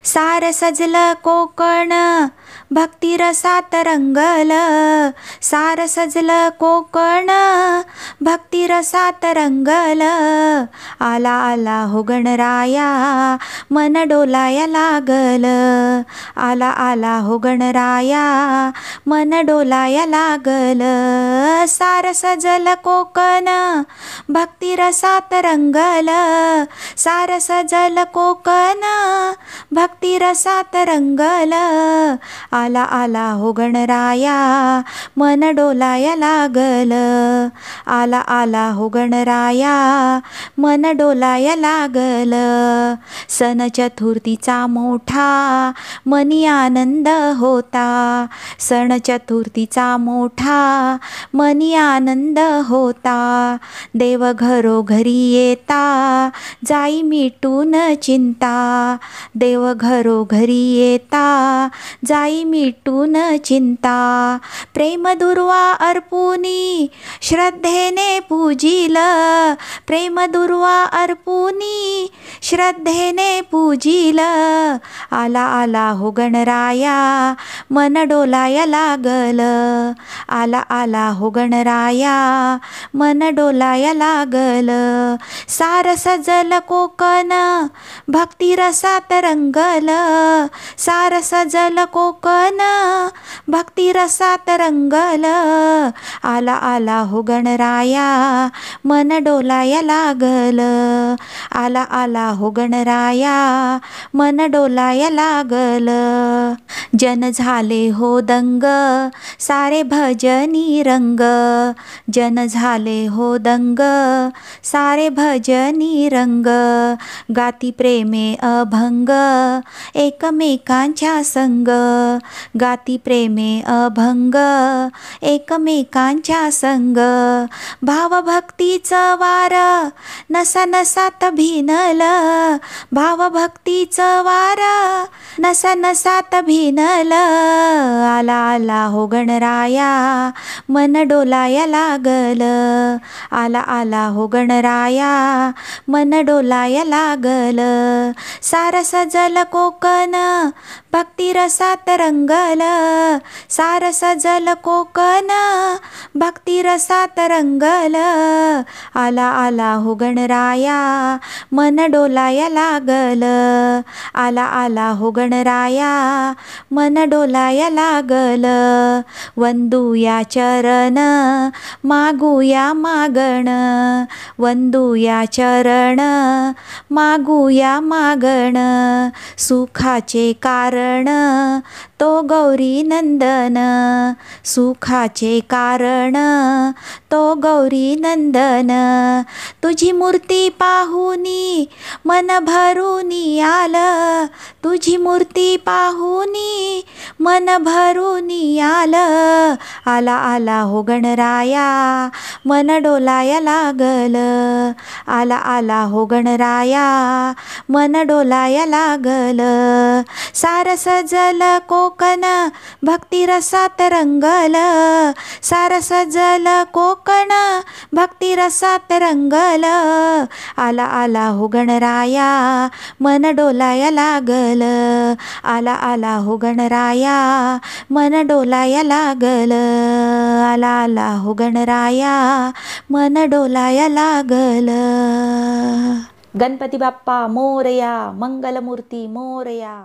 सार सजलं कोकण भक्तिरसात रंगल, सार सजलं कोकण भक्तिरसात रंगल. आला आला हो गणराया मन डोलाया लागल, आला आला हो गणराया मन डोलाया लागल. सार सजल कोकण भक्तिरसात रंगल, सार सजल कोकण भक्तिरसात रंगल. आला आला हो गणराया मन डोलाया लागल, आला आला हो गणराया मन डोलाया लागल. सण चतुर्थीचा मोठा मनी आनंद होता, सण चतुर्थीचा मोठा मनी आनंद होता. देव घरोघरी येता जाई मिटून चिंता, देव घरोघरी येता जाई मिटून चिंता. प्रेम दुर्वा अर्पुनी श्रद्धेने पूजिल, प्रेम दुर्वा अर्पुनी श्रद्धेने पूजिल. आला आला हो गणराया मन डोलाया लागल, आला आला हो गणराया मन डोलाया लागल. सार सजल कोकण भक्तिरसात रंगल, सार सजल कोकण भक्तिरसात रंगल. आला आला हो गणराया मन डोलाया लागल, आला आला हो गणराया मन डोलाया लागल. जन झाले हो दंग सारे भजनी रंग, जन झाले हो दंग सारे भजनी रंग. गाती प्रेमे अभंग एकमेकांच्या संग, गाती प्रेमे अभंग एकमेकांच्या संग. भावभक्तीचं वार नसा नसात भिनल, भावभक्तीचं वार नसा नसात भिनल. आला आला हो गणराया मन डोलाया लागल, आला आला हो गणराया मन डोलाया लागल. सार सजल कोकण भक्तिरसात रंगल, सार सजल कोकण भक्तिरसात रंगल. आला आला हो गणराया मन डोलाया लागल, आला आला हो गणराया मन डोलाया लागल. वंदूया चरण मागूया मागण, वंदूया चरण मागूया मागण. सुखाचे कारण तो गौरी नंदन, सुखाचे कारण तो गौरी नंदन. तुझी मूर्ती पाहुनी मन भरूनी आलं, तुझी मूर्ती पाहुनी मन भरूनी आलं. आला आला हो गणराया मन डोलाया लागल, आला आला हो गणराया मन डोलाया लागल. सार सजल कोकण भक्तिरसात रंगल, सार सजल कोकण भक्तिरसात रंगल. आला आला हो गणराया मन डोलाया लागल, आला आला हो गणराया मन डोलाया लागल, आला आला हो गणराया मन डोलाया लागल. गणपती बाप्पा मोरया, मंगलमूर्ती मोरया.